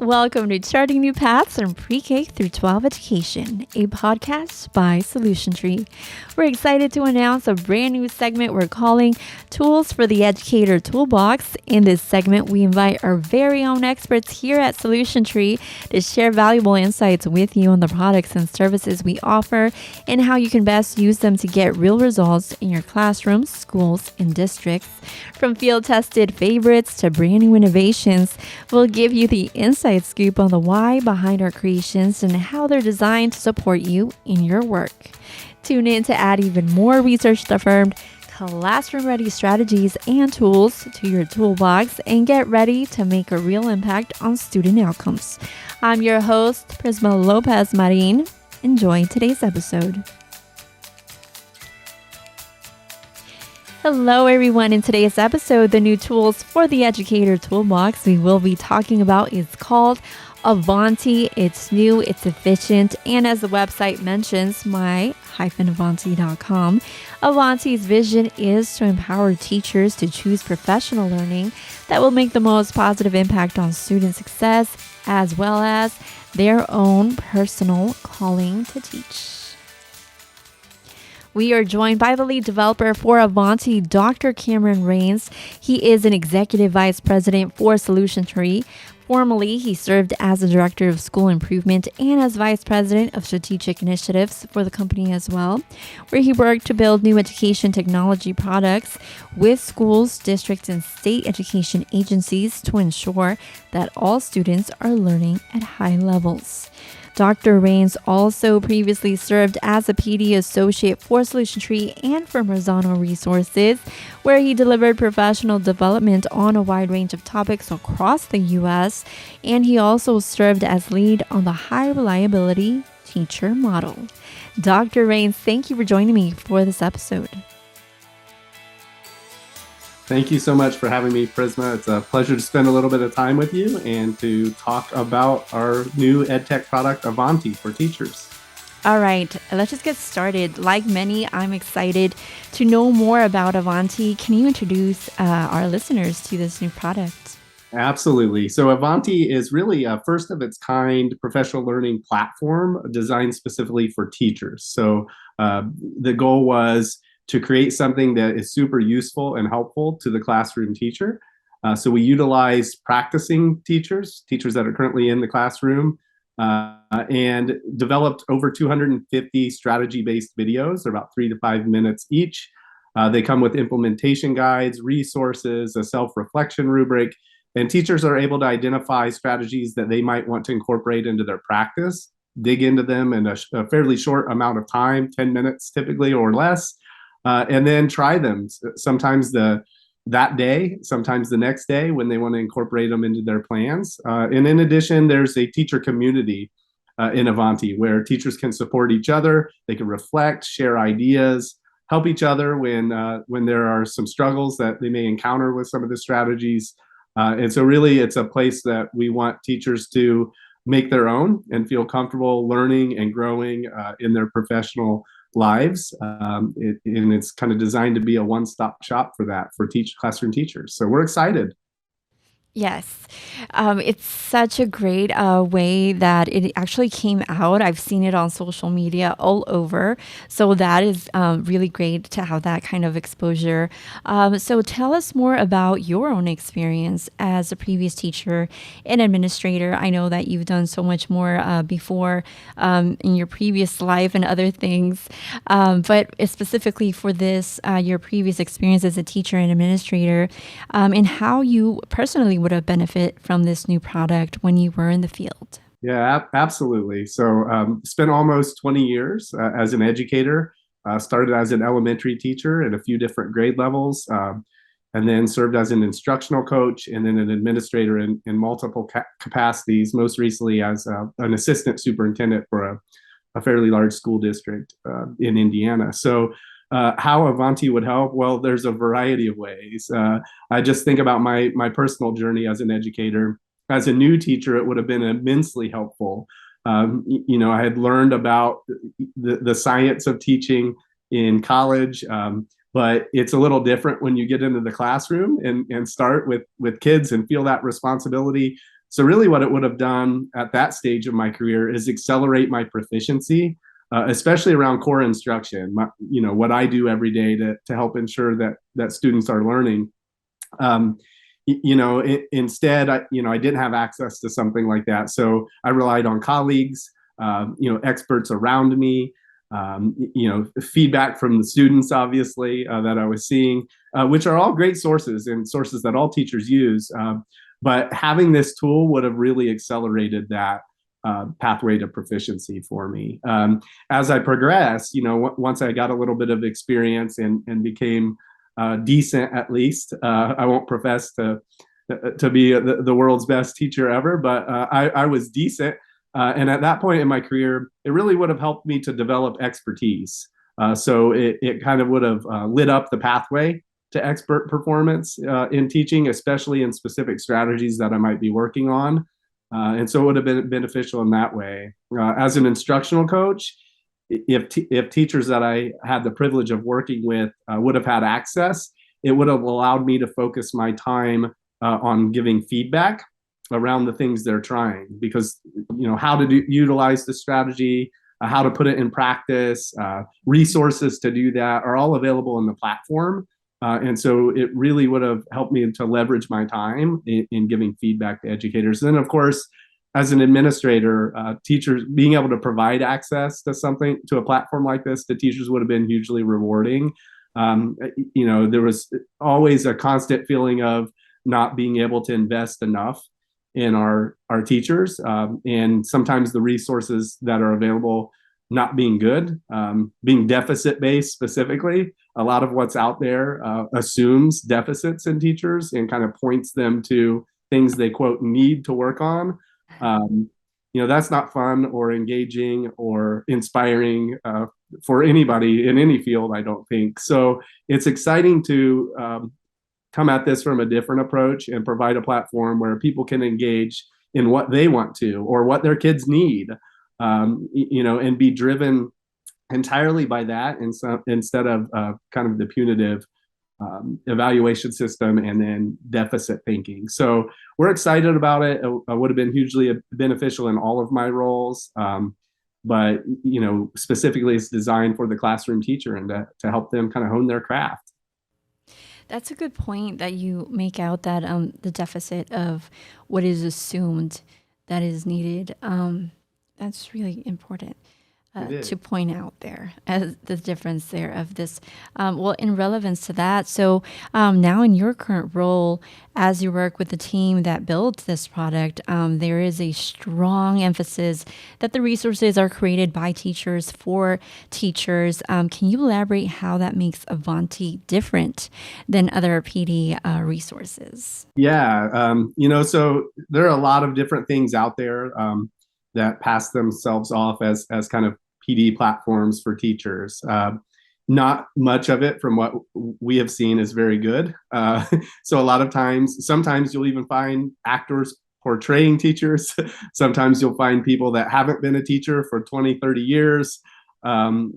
Welcome to Charting New Paths from Pre-K through 12 Education, a podcast by Solution Tree. We're excited to announce a brand new segment we're calling Tools for the Educator Toolbox. In this segment, we invite our very own experts here at Solution Tree to share valuable insights with you on the products and services we offer and how you can best use them to get real results in your classrooms, schools, and districts. From field-tested favorites to brand new innovations, we'll give you the inside scoop on the why behind our creations and how they're designed to support you in your work. Tune in to add even more research-affirmed, classroom-ready strategies and tools to your toolbox and get ready to make a real impact on student outcomes. I'm your host, Prisma Lopez Marin. Enjoy today's episode. Hello everyone. In today's episode, the new tools for the Educator Toolbox we will be talking about is called Avanti. It's new, it's efficient, and as the website mentions, my-avanti.com, Avanti's vision is to empower teachers to choose professional learning that will make the most positive impact on student success, as well as their own personal calling to teach. We are joined by the lead developer for Avanti, Dr. Cameron Rains. He is an executive vice president for Solution Tree. Formerly, he served as the director of school improvement and as vice president of strategic initiatives for the company as well, where he worked to build new education technology products with schools, districts, and state education agencies to ensure that all students are learning at high levels. Dr. Rains also previously served as a PD associate for Solution Tree and for Marzano Resources, where he delivered professional development on a wide range of topics across the U.S., and he also served as lead on the high reliability teacher model. Dr. Rains, thank you for joining me for this episode. Thank you so much for having me, Prisma. It's a pleasure to spend a little bit of time with you and to talk about our new EdTech product, Avanti, for teachers. All right, let's just get started. Like many, I'm excited to know more about Avanti. Can you introduce our listeners to this new product? Absolutely. So Avanti is really a first of its kind professional learning platform designed specifically for teachers. So the goal was to create something that is super useful and helpful to the classroom teacher. So we utilize practicing teachers that are currently in the classroom, and developed over 250 strategy-based videos. They're about 3 to 5 minutes each. They come with implementation guides, resources, a self-reflection rubric, and teachers are able to identify strategies that they might want to incorporate into their practice, dig into them in a fairly short amount of time, 10 minutes typically or less, and then try them sometimes that day, sometimes the next day when they want to incorporate them into their plans. And in addition, there's a teacher community in Avanti where teachers can support each other. They can reflect, share ideas, help each other when there are some struggles that they may encounter with some of the strategies. And so really it's a place that we want teachers to make their own and feel comfortable learning and growing in their professional lives, and it's kind of designed to be a one-stop shop for that for classroom teachers. So we're excited. Yes, it's such a great way that it actually came out. I've seen it on social media all over. So that is really great to have that kind of exposure. So tell us more about your own experience as a previous teacher and administrator. I know that you've done so much more before in your previous life and other things, but specifically for this, your previous experience as a teacher and administrator, and how you personally would have benefit from this new product when you were in the field. Yeah, absolutely. So spent almost 20 years as an educator, started as an elementary teacher at a few different grade levels, and then served as an instructional coach and then an administrator in multiple capacities, most recently as an assistant superintendent for a fairly large school district in Indiana. So how Avanti would help? Well, there's a variety of ways. I just think about my personal journey as an educator. As a new teacher, it would have been immensely helpful. I had learned about the science of teaching in college, but it's a little different when you get into the classroom and start with kids and feel that responsibility So really what it would have done at that stage of my career is accelerate my proficiency, especially around core instruction, what I do every day to help ensure that students are learning. Um, Instead, I didn't have access to something like that. So I relied on colleagues, experts around me, feedback from the students, obviously, that I was seeing, which are all great sources and sources that all teachers use. But having this tool would have really accelerated that pathway to proficiency for me. As I progressed, once I got a little bit of experience and became decent, at least. I won't profess to be the world's best teacher ever, but I was decent. And at that point in my career, it really would have helped me to develop expertise. So it kind of would have lit up the pathway to expert performance in teaching, especially in specific strategies that I might be working on. And so it would have been beneficial in that way. As an instructional coach, if teachers that I had the privilege of working with would have had access, it would have allowed me to focus my time on giving feedback around the things they're trying, because how to utilize the strategy, how to put it in practice, resources to do that are all available in the platform. And so it really would have helped me to leverage my time in giving feedback to educators. And then, of course, as an administrator, teachers being able to provide access to a platform like this to teachers would have been hugely rewarding. There was always a constant feeling of not being able to invest enough in our teachers, and sometimes the resources that are available not being good, being deficit based specifically. A lot of what's out there assumes deficits in teachers and kind of points them to things they, quote, need to work on. That's not fun or engaging or inspiring for anybody in any field, I don't think. So it's exciting to come at this from a different approach and provide a platform where people can engage in what they want to or what their kids need, and be driven entirely by that instead of kind of the punitive evaluation system and then deficit thinking. So we're excited about it. It would have been hugely beneficial in all of my roles. But specifically it's designed for the classroom teacher and to help them kind of hone their craft. That's a good point that you make out, that the deficit of what is assumed that is needed. That's really important to point out there, as the difference there of this. In relevance to that, so now in your current role, as you work with the team that built this product, there is a strong emphasis that the resources are created by teachers for teachers. Can you elaborate how that makes Avanti different than other PD resources? Yeah, so there are a lot of different things out there that pass themselves off as kind of PD platforms for teachers. Not much of it from what we have seen is very good. So a lot of sometimes you'll even find actors portraying teachers. Sometimes you'll find people that haven't been a teacher for 20, 30 years. So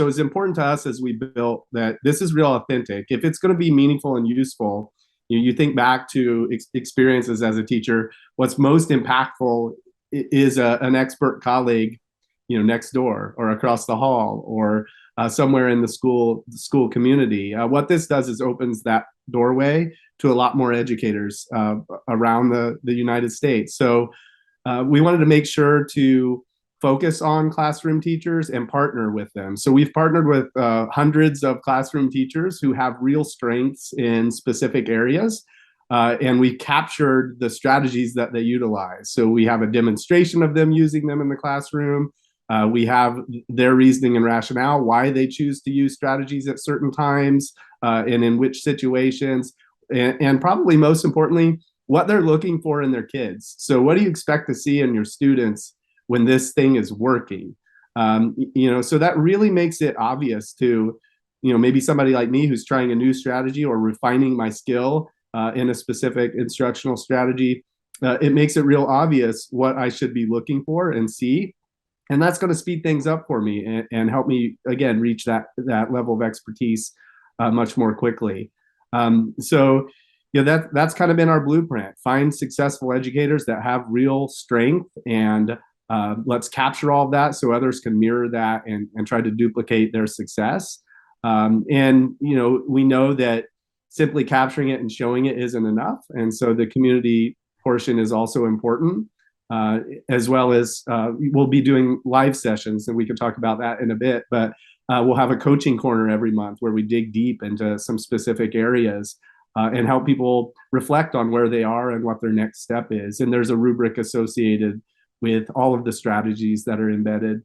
it's important to us as we built that this is real authentic. If it's going to be meaningful and useful, you think back to experiences as a teacher, what's most impactful is an expert colleague next door or across the hall or somewhere in the school community. What this does is opens that doorway to a lot more educators around the United States. So we wanted to make sure to focus on classroom teachers and partner with them. So we've partnered with hundreds of classroom teachers who have real strengths in specific areas. And we captured the strategies that they utilize. So we have a demonstration of them using them in the classroom. We have their reasoning and rationale, why they choose to use strategies at certain times and in which situations. And probably most importantly, what they're looking for in their kids. So what do you expect to see in your students when this thing is working? So that really makes it obvious to, maybe somebody like me who's trying a new strategy or refining my skill in a specific instructional strategy. It makes it real obvious what I should be looking for and see. And that's going to speed things up for me and help me, again, reach that level of expertise much more quickly. So, That's kind of been our blueprint. Find successful educators that have real strength, and let's capture all of that so others can mirror that and try to duplicate their success. And we know that simply capturing it and showing it isn't enough, and so the community portion is also important. As well as we'll be doing live sessions, and we can talk about that in a bit. But we'll have a coaching corner every month where we dig deep into some specific areas and help people reflect on where they are and what their next step is. And there's a rubric associated with all of the strategies that are embedded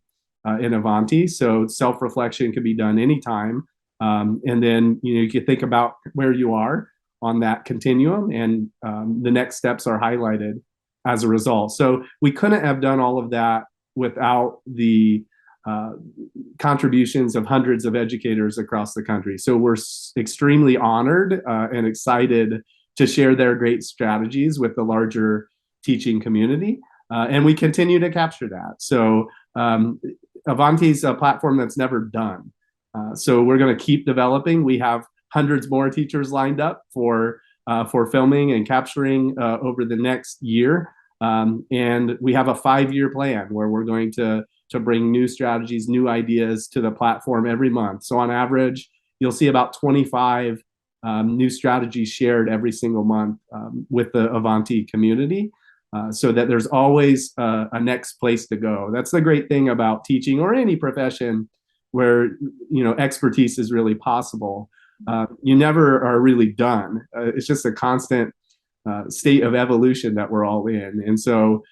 in Avanti. So self-reflection can be done anytime. And then you can think about where you are on that continuum, and the next steps are highlighted as a result. So we couldn't have done all of that without the contributions of hundreds of educators across the country. So we're extremely honored and excited to share their great strategies with the larger teaching community. And we continue to capture that. So Avanti's a platform that's never done. So we're going to keep developing. We have hundreds more teachers lined up for filming and capturing over the next year. And we have a 5-year plan where we're going to bring new strategies, new ideas to the platform every month. So on average, you'll see about 25 new strategies shared every single month with the Avanti community, so that there's always a next place to go. That's the great thing about teaching or any profession where expertise is really possible. You never are really done. It's just a constant state of evolution that we're all in. And so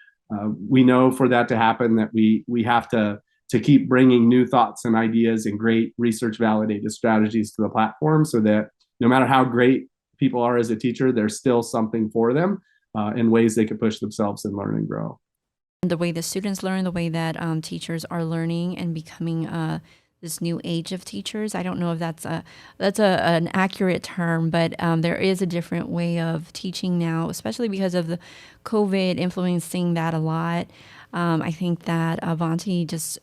we know for that to happen that we have to keep bringing new thoughts and ideas and great research validated strategies to the platform, so that no matter how great people are as a teacher, there's still something for them in ways they can push themselves and learn and grow. The way the students learn, the way that teachers are learning and becoming this new age of teachers. I don't know if that's an accurate term, but there is a different way of teaching now, especially because of the COVID influencing that a lot. I think that Avanti just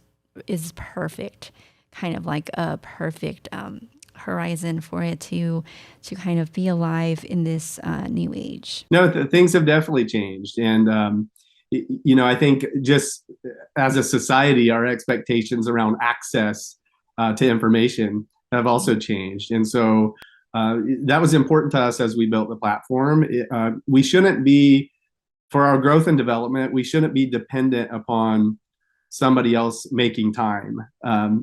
is perfect, kind of like a perfect horizon for it to kind of be alive in this new age. No, things have definitely changed, and I think just as a society, our expectations around access to information have also changed. And so that was important to us as we built the platform. We shouldn't be, for our growth and development, we shouldn't be dependent upon somebody else making time.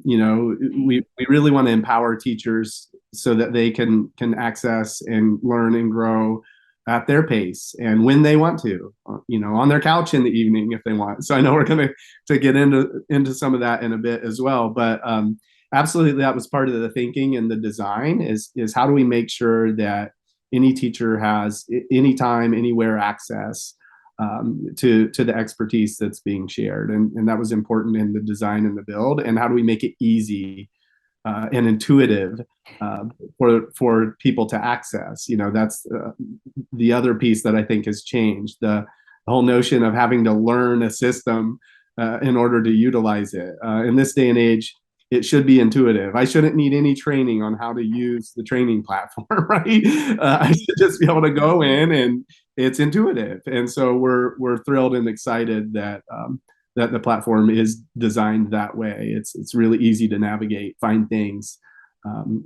We really want to empower teachers so that they can access and learn and grow at their pace and when they want to, on their couch in the evening if they want. So I know we're going to get into some of that in a bit as well, but absolutely, that was part of the thinking and the design is how do we make sure that any teacher has anytime, anywhere access to the expertise that's being shared. And that was important in the design and the build. And how do we make it easy and intuitive for people to access? That's the other piece that I think has changed. The whole notion of having to learn a system in order to utilize it. In this day and age, it should be intuitive. I shouldn't need any training on how to use the training platform, right? I should just be able to go in and it's intuitive. And so we're thrilled and excited that that the platform is designed that way. It's really easy to navigate, find things.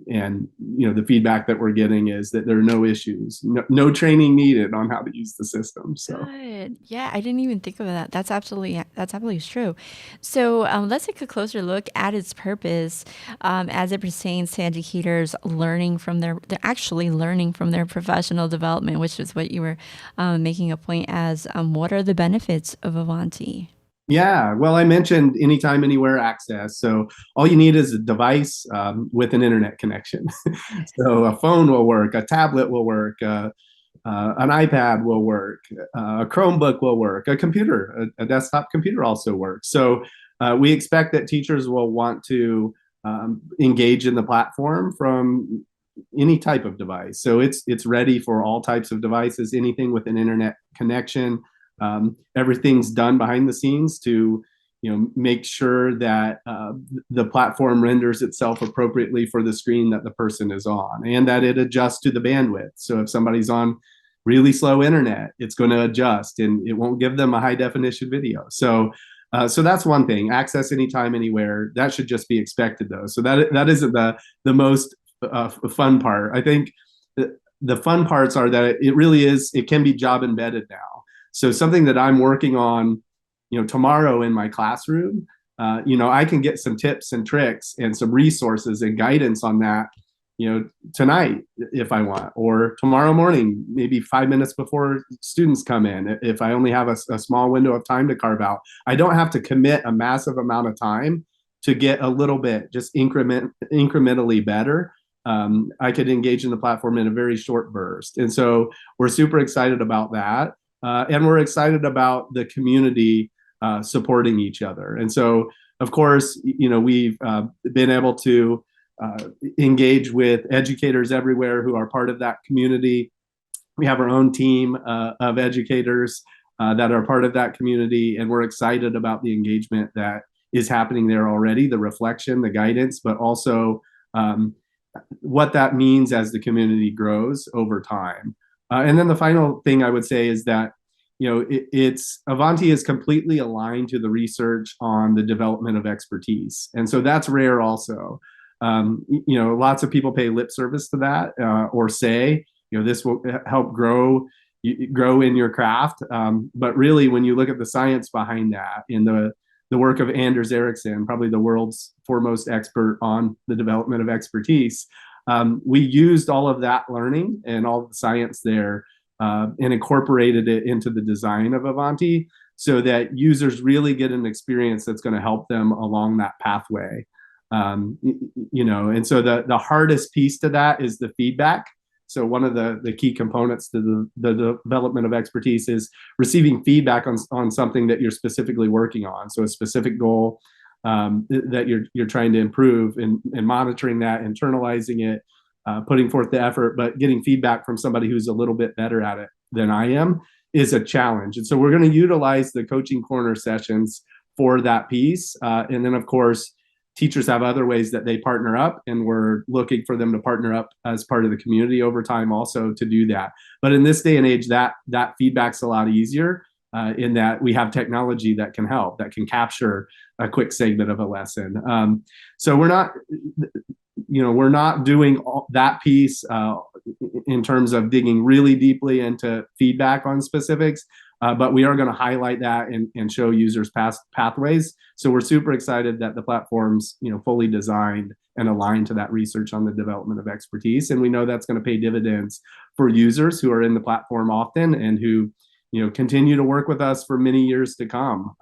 And the feedback that we're getting is that there are no issues, no training needed on how to use the system. So good. Yeah, I didn't even think of that. That's absolutely true. So let's take a closer look at its purpose as it pertains to educators learning from they're actually learning from their professional development, which is what you were making a point as. What are the benefits of Avanti? Yeah, well, I mentioned anytime, anywhere access. So all you need is a device with an internet connection. So a phone will work, a tablet will work, an iPad will work, a Chromebook will work, a computer, a desktop computer also works. So we expect that teachers will want to engage in the platform from any type of device. So it's ready for all types of devices, anything with an internet connection. Everything's done behind the scenes to make sure that the platform renders itself appropriately for the screen that the person is on, and that it adjusts to the bandwidth. So if somebody's on really slow internet, it's going to adjust and it won't give them a high definition video. So that's one thing. Access anytime, anywhere. That should just be expected, though. So that isn't the most fun part. I think the fun parts are that it really is. It can be job embedded now. So something that I'm working on, tomorrow in my classroom, I can get some tips and tricks and some resources and guidance on that, tonight if I want, or tomorrow morning, maybe 5 minutes before students come in, if I only have a small window of time to carve out. I don't have to commit a massive amount of time to get a little bit, just incrementally better. I could engage in the platform in a very short burst. And so we're super excited about that. And we're excited about the community supporting each other. And so, of course, we've been able to engage with educators everywhere who are part of that community. We have our own team of educators that are part of that community, and we're excited about the engagement that is happening there already, the reflection, the guidance, but also what that means as the community grows over time. And then the final thing I would say is that Avanti is completely aligned to the research on the development of expertise, and so that's rare also. Lots of people pay lip service to that, or say, this will help grow in your craft. But really, when you look at the science behind that, in the work of Anders Ericsson, probably the world's foremost expert on the development of expertise, we used all of that learning and all of the science there and incorporated it into the design of Avanti so that users really get an experience that's going to help them along that pathway. And so the hardest piece to that is the feedback. So one of the key components to the development of expertise is receiving feedback on something that you're specifically working on. So a specific goal that you're trying to improve, and monitoring that, internalizing it, putting forth the effort, but getting feedback from somebody who's a little bit better at it than I am is a challenge. And so we're going to utilize the coaching corner sessions for that piece. And then, of course, teachers have other ways that they partner up, and we're looking for them to partner up as part of the community over time also to do that. But in this day and age, that feedback's a lot easier in that we have technology that can help, that can capture a quick segment of a lesson. So we're not doing that piece in terms of digging really deeply into feedback on specifics. But we are going to highlight that and show users past pathways. So we're super excited that the platform's fully designed and aligned to that research on the development of expertise. And we know that's going to pay dividends for users who are in the platform often and who continue to work with us for many years to come.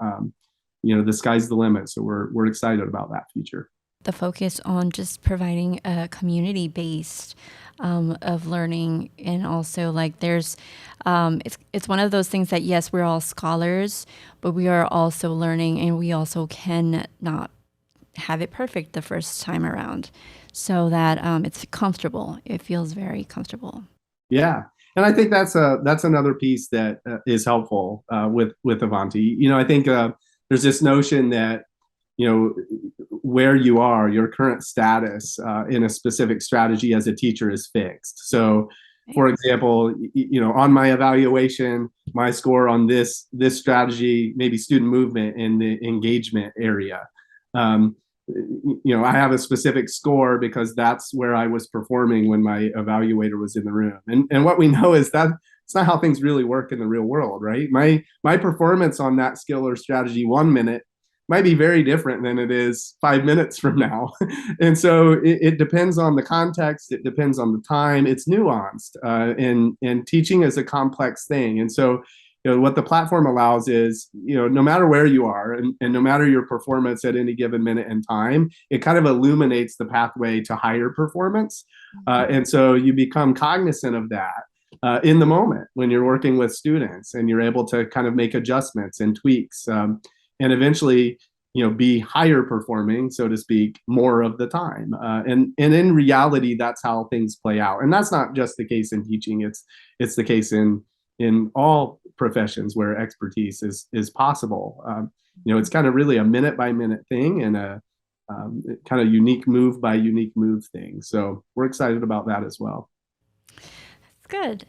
The sky's the limit. So we're excited about that future. The focus on just providing a community-based of learning, and also there's it's one of those things that, yes, we're all scholars, but we are also learning, and we also can not have it perfect the first time around, so that it's comfortable. It feels very comfortable. Yeah. And I think that's another piece that is helpful with Avanti. I think there's this notion that where you are, your current status in a specific strategy as a teacher is fixed. So, for example, on my evaluation, my score on this strategy, maybe student movement in the engagement area, I have a specific score because that's where I was performing when my evaluator was in the room. And what we know is that it's not how things really work in the real world, right? My performance on that skill or strategy 1 minute might be very different than it is 5 minutes from now. And so it depends on the context. It depends on the time. It's nuanced, and teaching is a complex thing. And so, what the platform allows is, no matter where you are and no matter your performance at any given minute in time, it kind of illuminates the pathway to higher performance. And so you become cognizant of that in the moment when you're working with students, and you're able to kind of make adjustments and tweaks. And eventually, be higher performing, so to speak, more of the time. And in reality, that's how things play out. And that's not just the case in teaching. It's the case in all professions where expertise is possible. It's kind of really a minute by minute thing, and a kind of unique move by unique move thing. So we're excited about that as well. Good.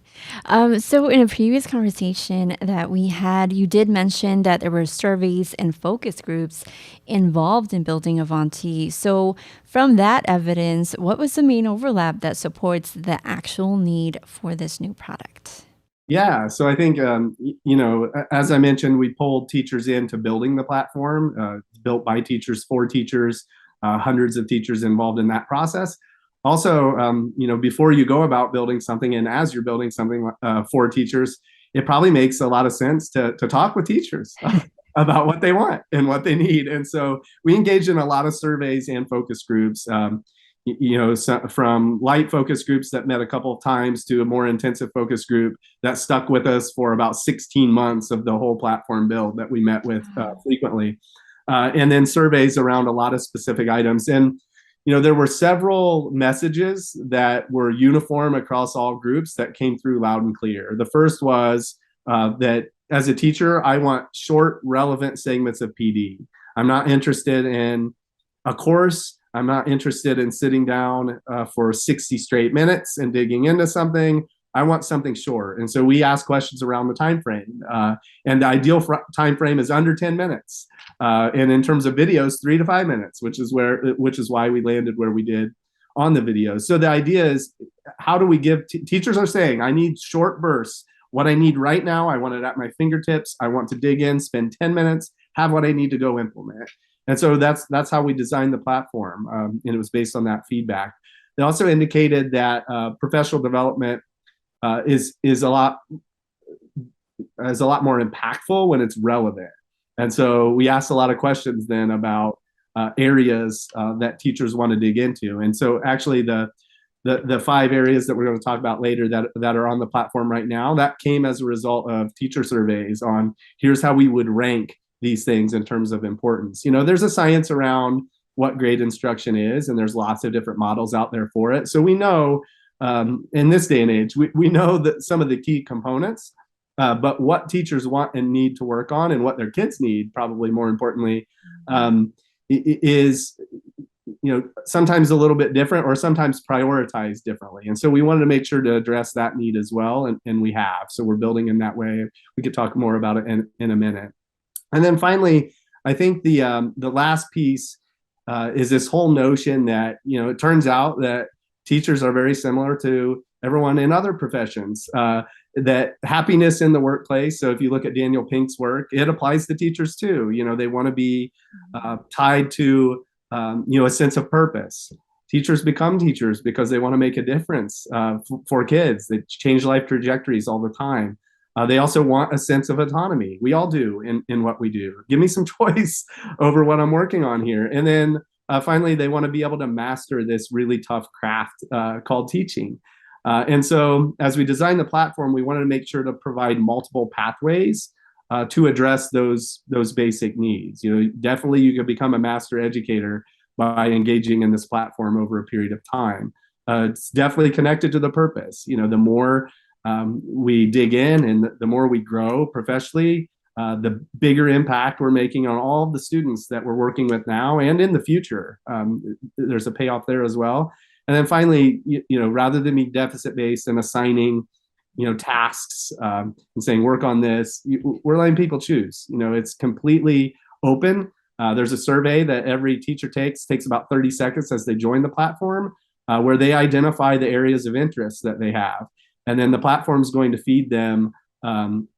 So, in a previous conversation that we had, you did mention that there were surveys and focus groups involved in building Avanti. So, from that evidence, what was the main overlap that supports the actual need for this new product? Yeah, so I think you know, as I mentioned, we pulled teachers into building the platform. It's built by teachers for teachers, hundreds of teachers involved in that process. Also, you know, before you go about building something, and as you're building something for teachers, it probably makes a lot of sense to talk with teachers about what they want and what they need. And so we engaged in a lot of surveys and focus groups. You know, so from light focus groups that met a couple of times to a more intensive focus group that stuck with us for about 16 months of the whole platform build that we met with frequently. And then surveys around a lot of specific items. And, you know, there were several messages that were uniform across all groups that came through loud and clear. The first was that as a teacher, I want short, relevant segments of PD. I'm not interested in a course. I'm not interested in sitting down for 60 straight minutes and digging into something. I want something short. And so we ask questions around the time frame. And the ideal time frame is under 10 minutes. And in terms of videos, 3 to 5 minutes, which is why we landed where we did on the videos. So the idea is, how do we give teachers are saying, I need short bursts. What I need right now, I want it at my fingertips. I want to dig in, spend 10 minutes, have what I need to go implement. And so that's how we designed the platform, and it was based on that feedback. They also indicated that professional development is a lot more impactful when it's relevant. And so we asked a lot of questions then about areas that teachers want to dig into. And so actually the 5 areas that we're going to talk about later that are on the platform right now, that came as a result of teacher surveys on here's how we would rank these things in terms of importance. You know, there's a science around what grade instruction is, and there's lots of different models out there for it. So we know in this day and age, we know that some of the key components, but what teachers want and need to work on and what their kids need, probably more importantly, is, you know, sometimes a little bit different or sometimes prioritized differently. And so we wanted to make sure to address that need as well, and we have. So we're building in that way. We could talk more about it in a minute. And then finally, I think the last piece is this whole notion that, you know, it turns out that teachers are very similar to everyone in other professions. That happiness in the workplace. So if you look at Daniel Pink's work, it applies to teachers too. You know, they want to be tied to you know, a sense of purpose. Teachers become teachers because they want to make a difference for kids. They change life trajectories all the time. They also want a sense of autonomy. We all do in what we do. Give me some choice over what I'm working on here. And then finally, they want to be able to master this really tough craft called teaching. And so as we designed the platform, we wanted to make sure to provide multiple pathways to address those basic needs. You know, definitely you could become a master educator by engaging in this platform over a period of time. It's definitely connected to the purpose. You know, the more we dig in and the more we grow professionally, the bigger impact we're making on all of the students that we're working with now and in the future. There's a payoff there as well. And then finally, you know, rather than be deficit based and assigning, you know, tasks and saying work on this, we're letting people choose. You know, it's completely open. There's a survey that every teacher takes about 30 seconds as they join the platform, where they identify the areas of interest that they have. And then the platform is going to feed them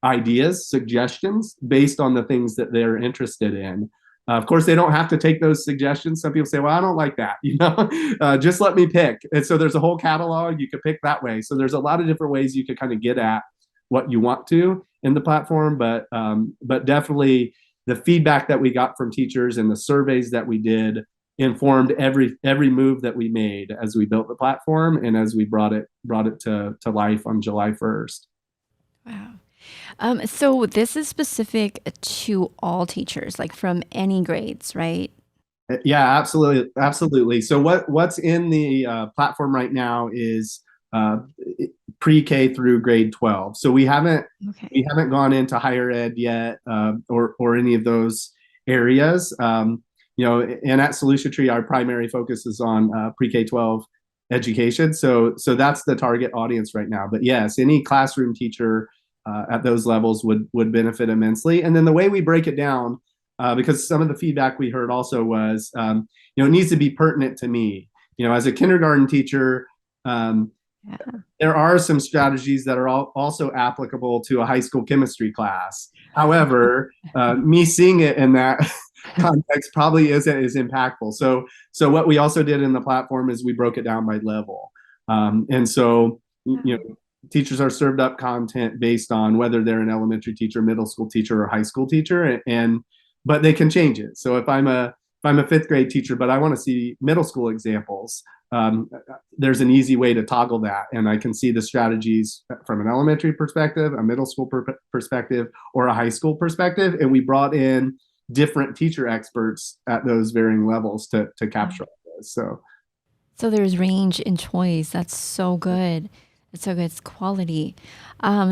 ideas, suggestions based on the things that they're interested in. Of course, they don't have to take those suggestions. Some people say, well, I don't like that, you know, just let me pick. And so there's a whole catalog. You could pick that way. So there's a lot of different ways you could kind of get at what you want to in the platform. But definitely the feedback that we got from teachers and the surveys that we did informed every move that we made as we built the platform and as we brought it to life on July 1st. Wow. So this is specific to all teachers, like from any grades, right? Yeah, absolutely. So what's in the platform right now is pre-K through grade 12. So we haven't gone into higher ed yet, or any of those areas. You know, and at Solution Tree, our primary focus is on pre-K 12 education. So that's the target audience right now. But yes, any classroom teacher at those levels would benefit immensely. And then the way we break it down, because some of the feedback we heard also was, it needs to be pertinent to me. As a kindergarten teacher, yeah. There are some strategies that are also applicable to a high school chemistry class. However, me seeing it in that context probably isn't as impactful. So what we also did in the platform is we broke it down by level. And so, teachers are served up content based on whether they're an elementary teacher, middle school teacher, or high school teacher, but they can change it. So if I'm a fifth grade teacher, but I want to see middle school examples, there's an easy way to toggle that, and I can see the strategies from an elementary perspective, a middle school perspective, or a high school perspective. And we brought in different teacher experts at those varying levels to capture all this. So there's range and choice. That's so good. It's so good. It's quality.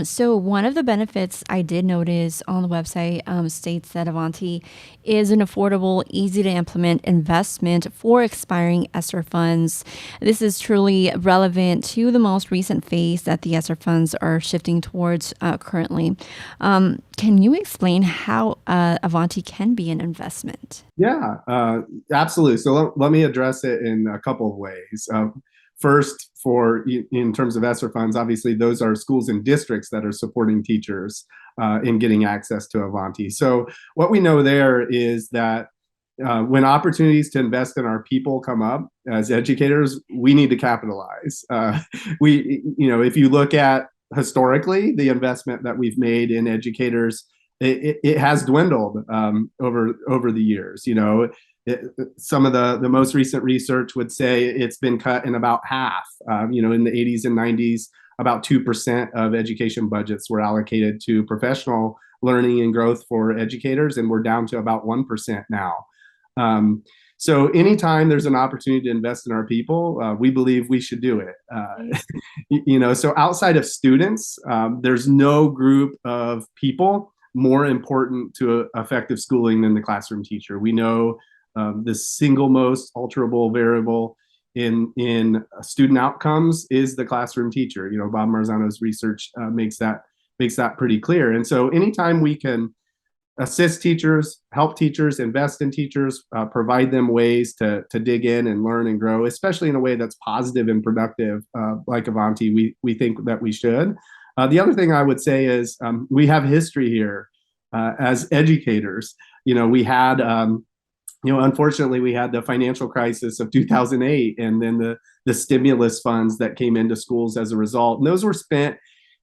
So one of the benefits I did notice on the website states that Avanti is an affordable, easy to implement investment for expiring ESSER funds. This is truly relevant to the most recent phase that the ESSER funds are shifting towards currently. Can you explain how Avanti can be an investment? Yeah, absolutely. So let me address it in a couple of ways. First, in terms of ESSER funds, obviously those are schools and districts that are supporting teachers in getting access to Avanti. So what we know there is that when opportunities to invest in our people come up as educators, we need to capitalize. If you look at historically the investment that we've made in educators, it has dwindled over the years. Some of the most recent research would say it's been cut in about half. In the 80s and 90s, about 2% of education budgets were allocated to professional learning and growth for educators, and we're down to about 1% now. So anytime there's an opportunity to invest in our people, we believe we should do it. So outside of students, there's no group of people more important to effective schooling than the classroom teacher. We know the single most alterable variable in student outcomes is the classroom teacher. Bob Marzano's research makes that pretty clear. And so anytime we can assist teachers, help teachers, invest in teachers, provide them ways to dig in and learn and grow, especially in a way that's positive and productive, like Avanti, we think that we should. The other thing I would say is we have history here as educators. We had unfortunately, we had the financial crisis of 2008, and then the stimulus funds that came into schools as a result. And those were spent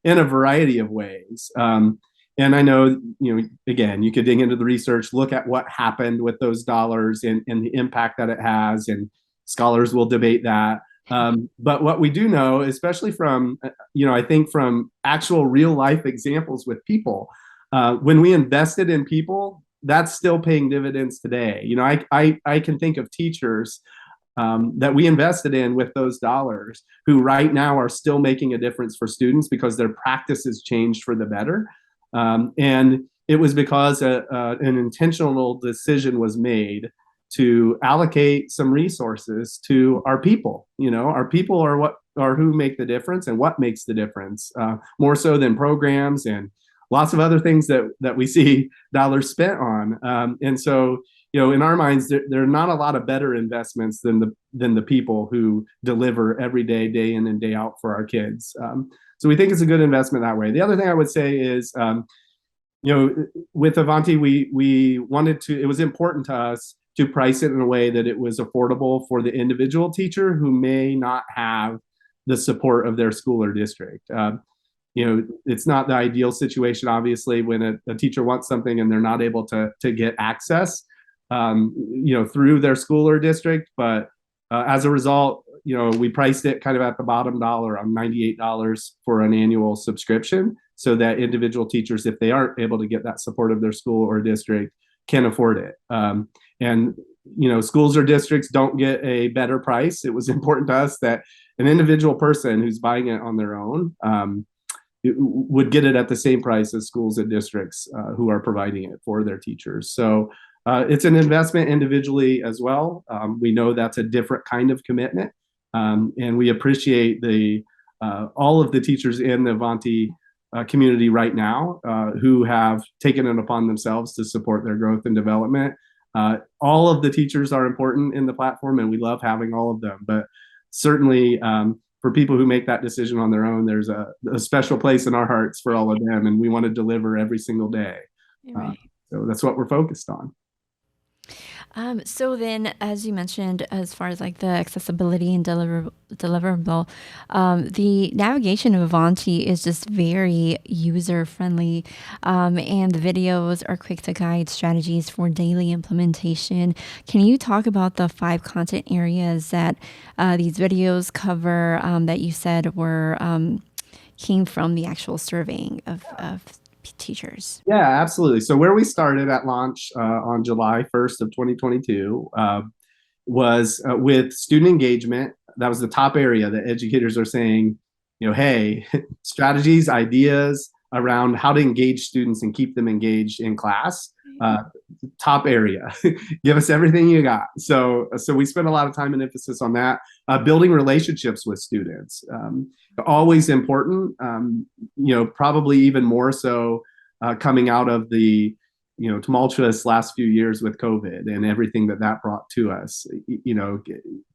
in a variety of ways. And I know, again, you could dig into the research, look at what happened with those dollars and the impact that it has, and scholars will debate that. But what we do know, especially from, I think from actual real life examples with people, when we invested in people, that's still paying dividends today. I can think of teachers that we invested in with those dollars who right now are still making a difference for students because their practices changed for the better. And it was because an intentional decision was made to allocate some resources to our people. Our people are who make the difference and what makes the difference, more so than programs and lots of other things that we see dollars spent on. And so, in our minds, there are not a lot of better investments than the people who deliver every day, day in and day out for our kids. So we think it's a good investment that way. The other thing I would say is, with Avanti, it was important to us to price it in a way that it was affordable for the individual teacher who may not have the support of their school or district. It's not the ideal situation, obviously, when a teacher wants something and they're not able to get access, through their school or district. But as a result, we priced it kind of at the bottom dollar on $98 for an annual subscription, so that individual teachers, if they aren't able to get that support of their school or district, can afford it. And schools or districts don't get a better price. It was important to us that an individual person who's buying it on their own would get it at the same price as schools and districts who are providing it for their teachers. So it's an investment individually as well. We know that's a different kind of commitment And we appreciate the all of the teachers in the Avanti community right now who have taken it upon themselves to support their growth and development. All of the teachers are important in the platform, and we love having all of them. But certainly, for people who make that decision on their own, there's a special place in our hearts for all of them, and we want to deliver every single day. Uh, Right. so that's what we're focused on. So then, as you mentioned, as far as like the accessibility and deliverable, the navigation of Avanti is just very user friendly, and the videos are quick to guide strategies for daily implementation. Can you talk about the 5 content areas that these videos cover that you said were came from the actual surveying of teachers? Yeah, absolutely. So where we started at launch on July 1st of 2022 was with student engagement. That was the top area that educators are saying, hey, strategies, ideas around how to engage students and keep them engaged in class. Uh, Top area. Give us everything you got. So we spent a lot of time and emphasis on that. Building relationships with students, always important. Probably even more so coming out of the tumultuous last few years with COVID and everything that brought to us.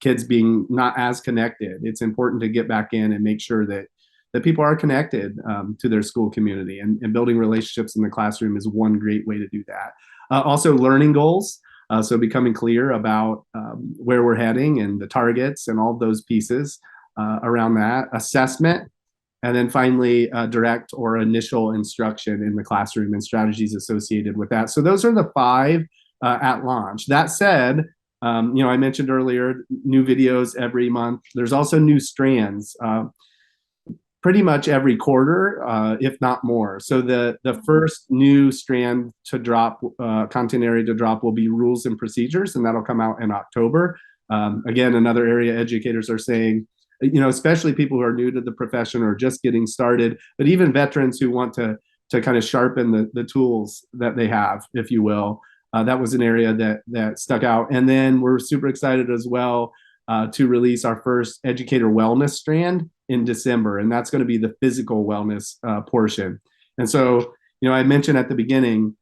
Kids being not as connected. It's important to get back in and make sure that people are connected to their school community, and building relationships in the classroom is one great way to do that. Also, learning goals. So becoming clear about where we're heading and the targets and all those pieces around that. Assessment. And then finally, direct or initial instruction in the classroom and strategies associated with that. So those are the 5 at launch. That said, I mentioned earlier, new videos every month. There's also new strands. Pretty much every quarter, if not more. So the first new strand to drop, content area to drop, will be rules and procedures, and that'll come out in October. Again, another area educators are saying, especially people who are new to the profession or just getting started, but even veterans who want to kind of sharpen the tools that they have, if you will. That was an area that stuck out. And then we're super excited as well to release our first educator wellness strand in December, and that's going to be the physical wellness portion. And so, I mentioned at the beginning,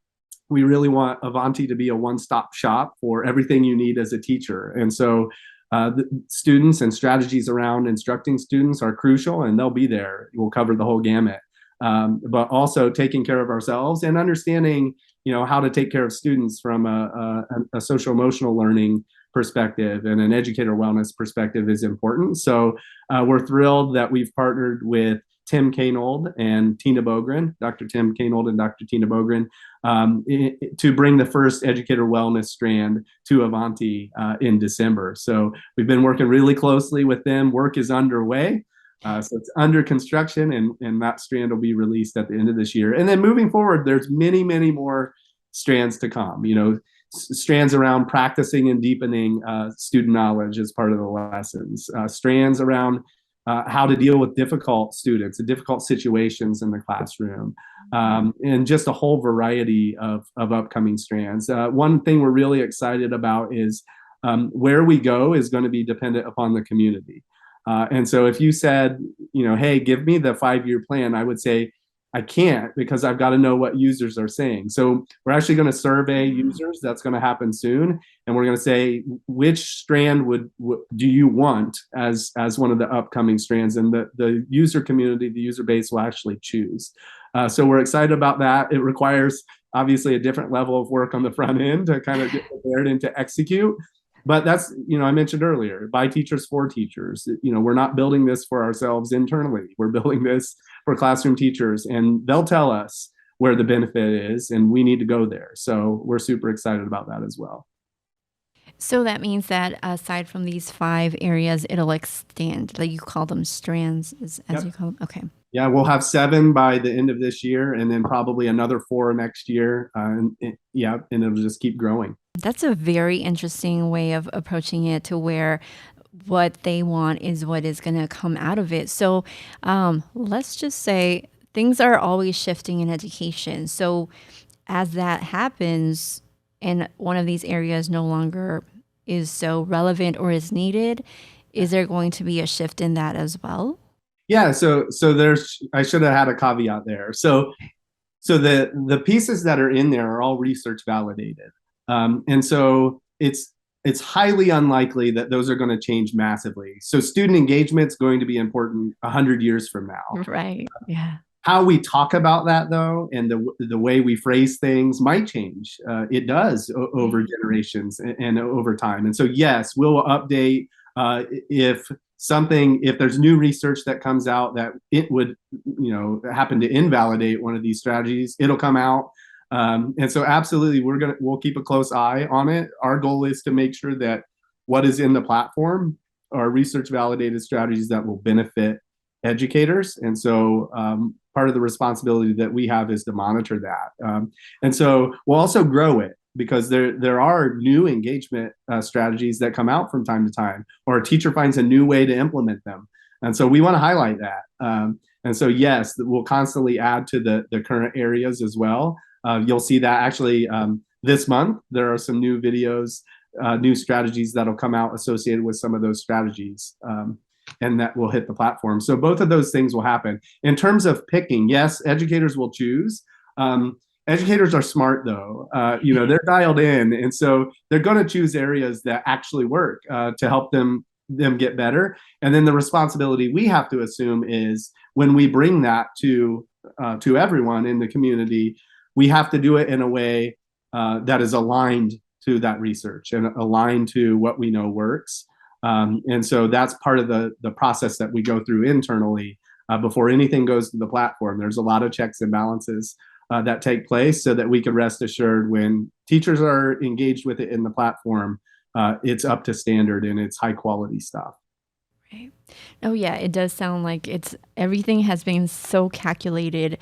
we really want Avanti to be a one-stop shop for everything you need as a teacher. And so the students and strategies around instructing students are crucial, and they'll be there. We'll cover the whole gamut. But also taking care of ourselves and understanding, how to take care of students from a social emotional learning perspective and an educator wellness perspective is important. So we're thrilled that we've partnered with Tim Kanold and Tina Bogren, Dr. Tim Kanold and Dr. Tina Bogren, to bring the first educator wellness strand to Avanti in December. So we've been working really closely with them. Work is underway. So it's under construction, and that strand will be released at the end of this year. And then moving forward, there's many, many more strands to come. Strands around practicing and deepening student knowledge as part of the lessons. Strands around how to deal with difficult students and difficult situations in the classroom, and just a whole variety of upcoming strands. One thing we're really excited about is where we go is going to be dependent upon the community. And so if you said, hey, give me the 5-year plan, I would say, I can't, because I've got to know what users are saying. So we're actually going to survey users. That's going to happen soon. And we're going to say, which strand do you want as one of the upcoming strands? And the user community, the user base will actually choose. So we're excited about that. It requires obviously a different level of work on the front end to kind of get prepared and to execute. But that's, I mentioned earlier, by teachers for teachers. We're not building this for ourselves internally. We're building this for classroom teachers, and they'll tell us where the benefit is, and we need to go there. So we're super excited about that as well. So that means that aside from these 5 areas, it'll extend, like you call them strands, as Yep. you call them. Okay. Yeah, we'll have 7 by the end of this year, and then probably another 4 next year. And it'll just keep growing. That's a very interesting way of approaching it, to where what they want is what is going to come out of it. So let's just say things are always shifting in education. So as that happens and one of these areas no longer is so relevant or is needed, Is there going to be a shift in that as well? Yeah, so there's I should have had a caveat there. So the pieces that are in there are all research validated, and so it's highly unlikely that those are going to change massively. So student engagement is going to be important 100 years from now. Right. Yeah. How we talk about that, though, and the way we phrase things might change. It does over generations and over time. And so, yes, we'll update if if there's new research that comes out that it would, happen to invalidate one of these strategies, it'll come out. And so, absolutely, we'll keep a close eye on it. Our goal is to make sure that what is in the platform are research validated strategies that will benefit educators. And so part of the responsibility that we have is to monitor that. And so we'll also grow it because there are new engagement strategies that come out from time to time, or a teacher finds a new way to implement them. And so we want to highlight that. And so, yes, we'll constantly add to the current areas as well. You'll see that actually this month, there are some new videos, new strategies that'll come out associated with some of those strategies. And that will hit the platform. So both of those things will happen. In terms of picking, yes, educators will choose. Educators are smart, though. They're dialed in, and so they're going to choose areas that actually work to help them get better. And then the responsibility we have to assume is when we bring that to everyone in the community, we have to do it in a way that is aligned to that research and aligned to what we know works. And so that's part of the process that we go through internally before anything goes to the platform. There's a lot of checks and balances that take place so that we can rest assured when teachers are engaged with it in the platform, it's up to standard and it's high quality stuff. Right. Oh yeah, it does sound like everything has been so calculated.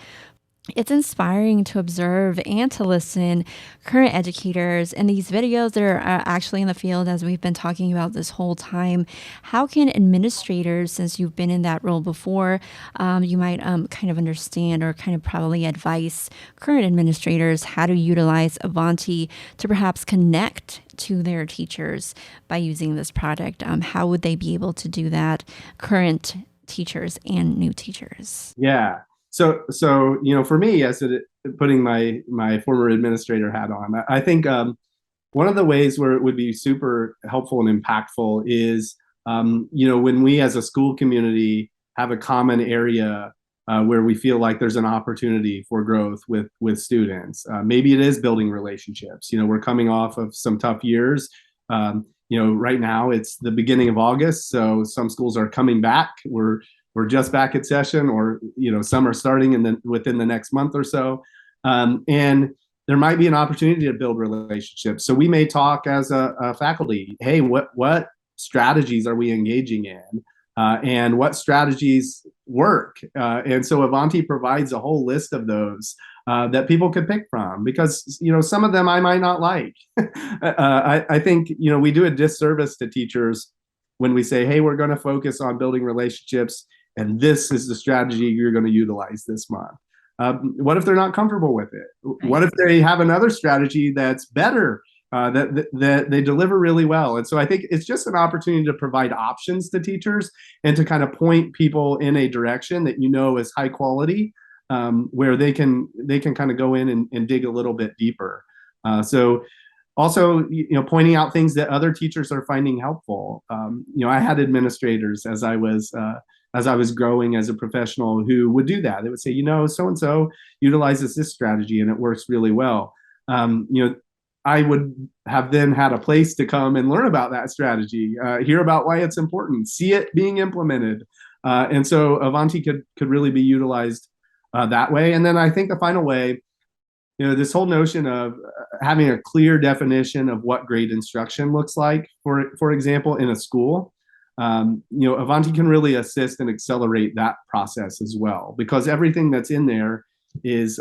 It's inspiring to observe and to listen current educators and these videos that are actually in the field as we've been talking about this whole time. How can administrators, since you've been in that role before, you might kind of understand or kind of probably advise current administrators how to utilize Avanti to perhaps connect to their teachers by using this product? How would they be able to do that, current teachers and new teachers? Yeah. So for me, as putting my former administrator hat on, I think one of the ways where it would be super helpful and impactful is when we as a school community have a common area where we feel like there's an opportunity for growth with students. Maybe it is building relationships. We're coming off of some tough years. Right now it's the beginning of August, so some schools are coming back. We're just back at session, or some are starting within the next month or so, and there might be an opportunity to build relationships. So we may talk as a faculty, hey, what strategies are we engaging in, and what strategies work? And so Avanti provides a whole list of those that people could pick from, because some of them I might not like. I think we do a disservice to teachers when we say, hey, we're going to focus on building relationships, and this is the strategy you're going to utilize this month. What if they're not comfortable with it? What if they have another strategy that's better, that they deliver really well? And so I think it's just an opportunity to provide options to teachers and to kind of point people in a direction that is high quality, where they can kind of go in and dig a little bit deeper. So also, pointing out things that other teachers are finding helpful. I had administrators as I was growing as a professional who would do that. They would say, so and so utilizes this strategy and it works really well. I would have then had a place to come and learn about that strategy, hear about why it's important, see it being implemented, and so Avanti could really be utilized that way. And then I think the final way, this whole notion of having a clear definition of what great instruction looks like, for example, in a school, Avanti can really assist and accelerate that process as well, because everything that's in there is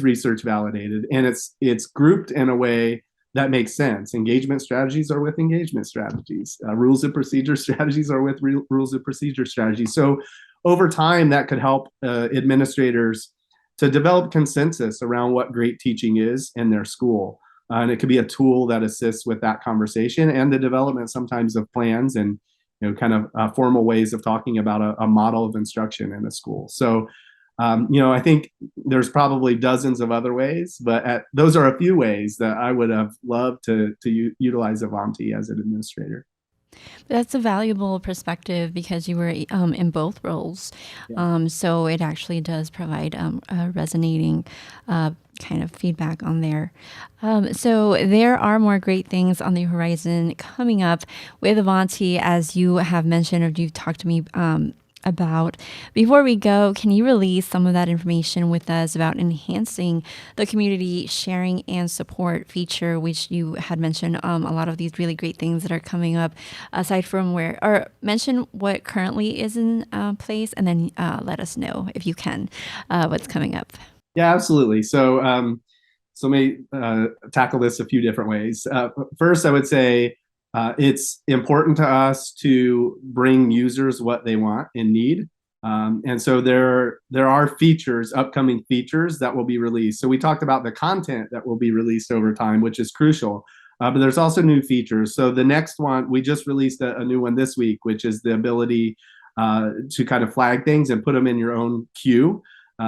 research validated, and it's grouped in a way that makes sense. Engagement strategies are with engagement strategies. Rules of procedure strategies are with rules of procedure strategies. So over time, that could help administrators to develop consensus around what great teaching is in their school. And it could be a tool that assists with that conversation and the development sometimes of plans and kind of formal ways of talking about a model of instruction in a school. So, I think there's probably dozens of other ways, but those are a few ways that I would have loved to utilize Avanti as an administrator. That's a valuable perspective because you were in both roles. Yeah. So it actually does provide a resonating kind of feedback on there. So there are more great things on the horizon coming up with Avanti, as you have mentioned or you've talked to me about. Before we go, can you release some of that information with us about enhancing the community sharing and support feature, which you had mentioned a lot of these really great things that are coming up, aside from or mention what currently is in place, and then let us know, if you can, what's coming up. Yeah, absolutely. So let me tackle this a few different ways. First, I would say it's important to us to bring users what they want and need. And so there are features, upcoming features that will be released. So we talked about the content that will be released over time, which is crucial. But there's also new features. So the next one, we just released a new one this week, which is the ability to kind of flag things and put them in your own queue.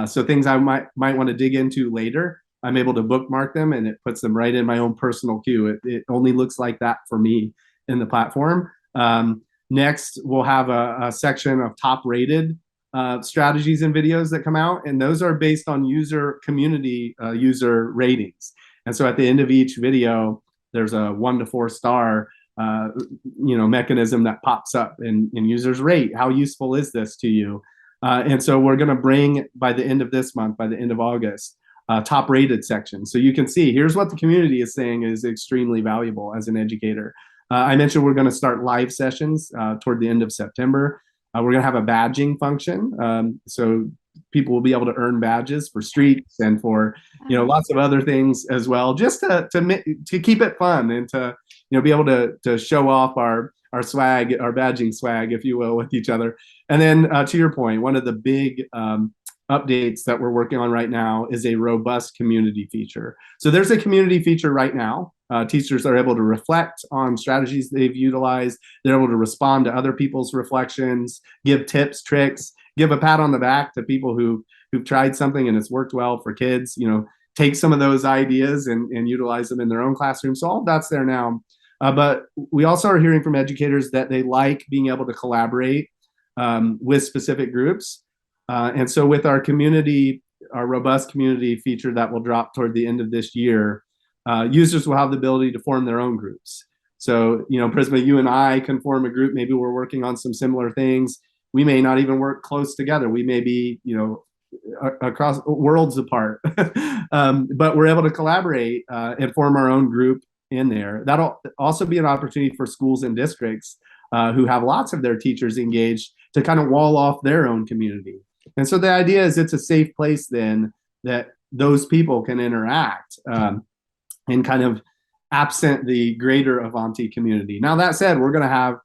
So things I might want to dig into later, I'm able to bookmark them and it puts them right in my own personal queue. It only looks like that for me in the platform. Next, we'll have a section of top rated strategies and videos that come out, and those are based on community user ratings. And so at the end of each video, there's a 1 to 4 star mechanism that pops up, and users rate how useful is this to you. And so we're going to bring, by the end of this month, by the end of August, top rated section. So you can see here's what the community is saying is extremely valuable as an educator. I mentioned we're going to start live sessions toward the end of September. We're going to have a badging function. So people will be able to earn badges for streaks and for lots of other things as well, just to keep it fun and to be able to show off our swag, our badging swag, if you will, with each other. And then to your point, one of the big updates that we're working on right now is a robust community feature. So there's a community feature right now. Teachers are able to reflect on strategies they've utilized. They're able to respond to other people's reflections, give tips, tricks, give a pat on the back to people who've tried something and it's worked well for kids. Take some of those ideas and utilize them in their own classroom. So all of that's there now. But we also are hearing from educators that they like being able to collaborate with specific groups. And so with our robust community feature that will drop toward the end of this year, users will have the ability to form their own groups. So, Prisma, you and I can form a group. Maybe we're working on some similar things. We may not even work close together. We may be, across worlds apart. But we're able to collaborate and form our own group in there. That'll also be an opportunity for schools and districts who have lots of their teachers engaged to kind of wall off their own community. And so the idea is it's a safe place then that those people can interact and kind of absent the greater Avanti community. Now, that said, we're going to have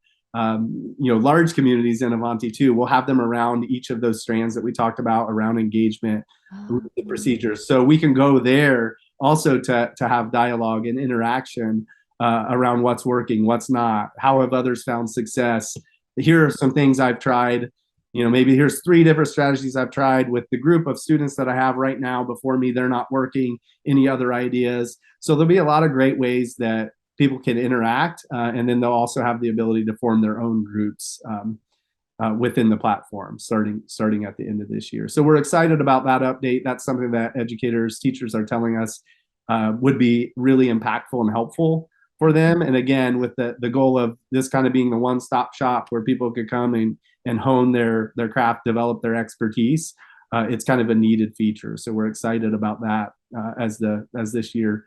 large communities in Avanti too. We'll have them around each of those strands that we talked about around engagement the procedures. So we can go there also to have dialogue and interaction around what's working, what's not, how have others found success. Here are some things I've tried. Maybe here's 3 different strategies I've tried with the group of students that I have right now before me. They're not working. Any other ideas? So there'll be a lot of great ways that people can interact, and then they'll also have the ability to form their own groups within the platform starting at the end of this year. So we're excited about that update. That's something that educators, teachers are telling us would be really impactful and helpful for them. And again, with the goal of this kind of being the one-stop shop where people could come and hone their craft, develop their expertise. It's kind of a needed feature. So we're excited about that as this year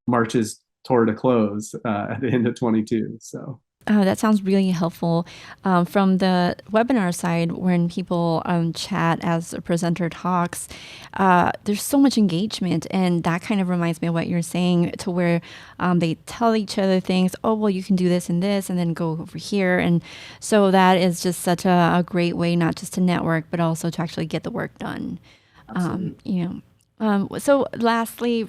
marches toward a close at the end of 22. So. That sounds really helpful. From the webinar side, when people chat as a presenter talks, there's so much engagement, and that kind of reminds me of what you're saying, to where they tell each other things. Oh, well, you can do this and this, and then go over here. And so that is just such a great way, not just to network, but also to actually get the work done. Lastly,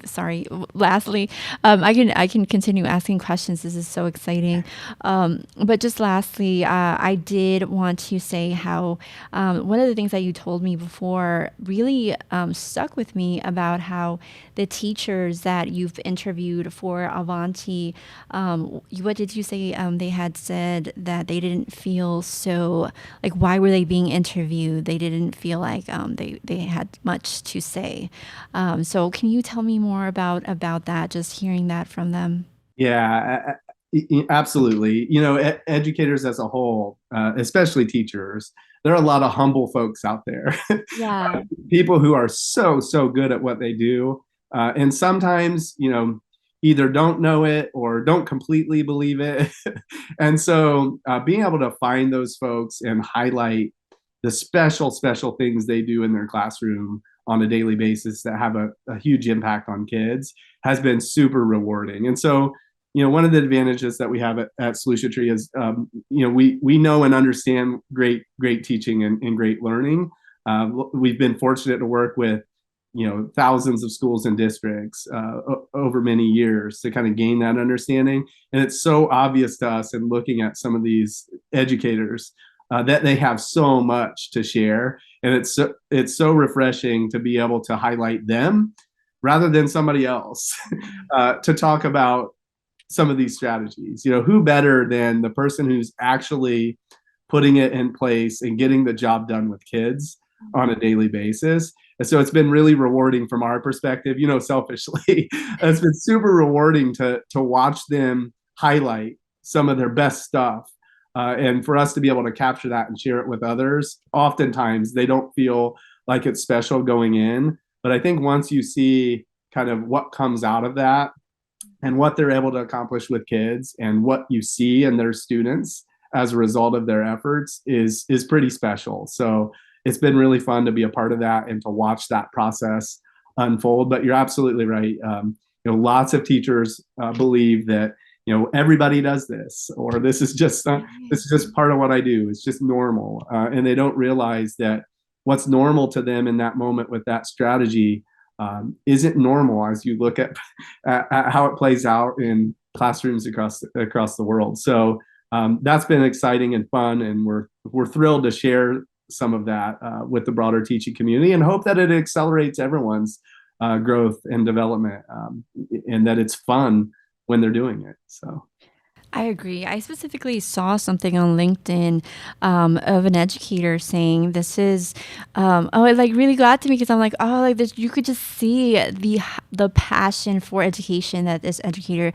I can continue asking questions. This is so exciting. But just lastly, I did want to say how one of the things that you told me before really stuck with me about how the teachers that you've interviewed for Avanti, what did you say? They had said that they didn't feel so like, why were they being interviewed? They didn't feel like they had much to say. So can you tell me more about that? Just hearing that from them. Yeah, absolutely. Educators as a whole, especially teachers, there are a lot of humble folks out there. Yeah. People who are so good at what they do, and sometimes either don't know it or don't completely believe it. And so being able to find those folks and highlight the special things they do in their classroom on a daily basis that have a huge impact on kids has been super rewarding. And so one of the advantages that we have at Solution Tree is, we know and understand great teaching and great learning. We've been fortunate to work with, thousands of schools and districts over many years to kind of gain that understanding. And it's so obvious to us in looking at some of these educators that they have so much to share, and it's so refreshing to be able to highlight them rather than somebody else to talk about some of these strategies. Who better than the person who's actually putting it in place and getting the job done with kids on a daily basis. And so it's been really rewarding from our perspective, selfishly. It's been super rewarding to watch them highlight some of their best stuff. And for us to be able to capture that and share it with others, oftentimes they don't feel like it's special going in. But I think once you see kind of what comes out of that and what they're able to accomplish with kids and what you see in their students as a result of their efforts is pretty special. So it's been really fun to be a part of that and to watch that process unfold. But you're absolutely right. Lots of teachers believe that everybody does this, or this is just part of what I do. It's just normal, and they don't realize that what's normal to them in that moment with that strategy isn't normal as you look at how it plays out in classrooms across the world. So that's been exciting and fun, and we're thrilled to share some of that with the broader teaching community, and hope that it accelerates everyone's growth and development, and that it's fun when they're doing it. So I agree. I specifically saw something on LinkedIn of an educator saying this is, it like really got to me because I'm like, oh, like this, you could just see the passion for education that this educator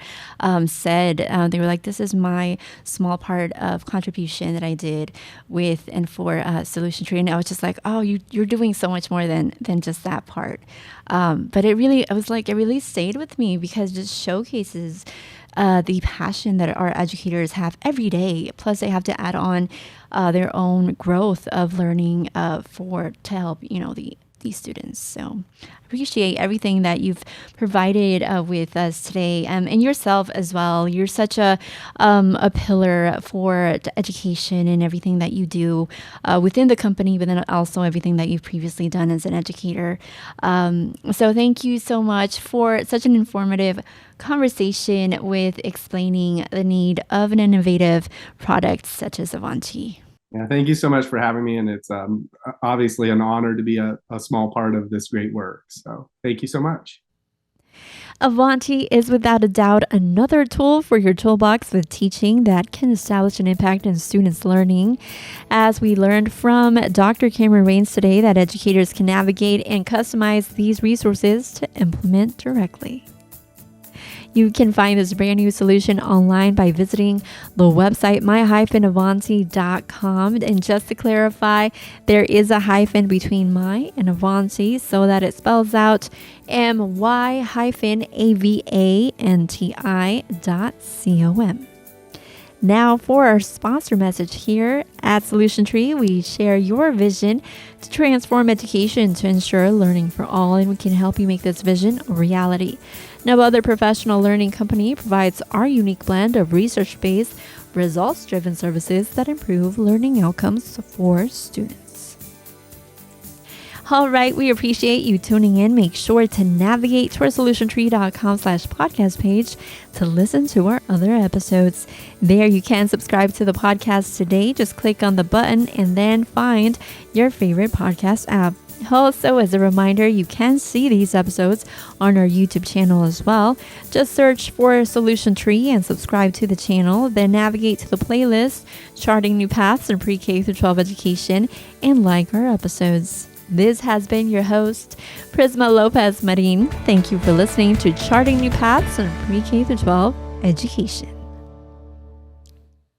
said. They were like, this is my small part of contribution that I did with and for Solution Tree. And I was just like, oh, you're doing so much more than just that part. But it really stayed with me because it just showcases the passion that our educators have every day. Plus, they have to add on their own growth of learning to help these students. So I appreciate everything that you've provided with us today, and yourself as well. You're such a pillar for education and everything that you do within the company, but then also everything that you've previously done as an educator. So thank you so much for such an informative conversation with explaining the need of an innovative product such as Avanti. Yeah, thank you so much for having me. And it's obviously an honor to be a small part of this great work. So thank you so much. Avanti is without a doubt another tool for your toolbox with teaching that can establish an impact in students' learning. As we learned from Dr. Cameron Rains today, that educators can navigate and customize these resources to implement directly. You can find this brand new solution online by visiting the website my-avanti.com. And just to clarify, there is a hyphen between my and Avanti so that it spells out my-avanti.com. Now for our sponsor message here at Solution Tree, we share your vision to transform education to ensure learning for all, and we can help you make this vision a reality. No other professional learning company provides our unique blend of research-based, results-driven services that improve learning outcomes for students. All right, we appreciate you tuning in. Make sure to navigate to our solutiontree.com/podcast page to listen to our other episodes. There you can subscribe to the podcast today. Just click on the button and then find your favorite podcast app. Also, as a reminder, you can see these episodes on our YouTube channel as well. Just search for Solution Tree and subscribe to the channel. Then navigate to the playlist, Charting New Paths in Pre-K through 12 Education, and like our episodes. This has been your host, Prisma Lopez Marin. Thank you for listening to Charting New Paths in Pre-K through 12 Education.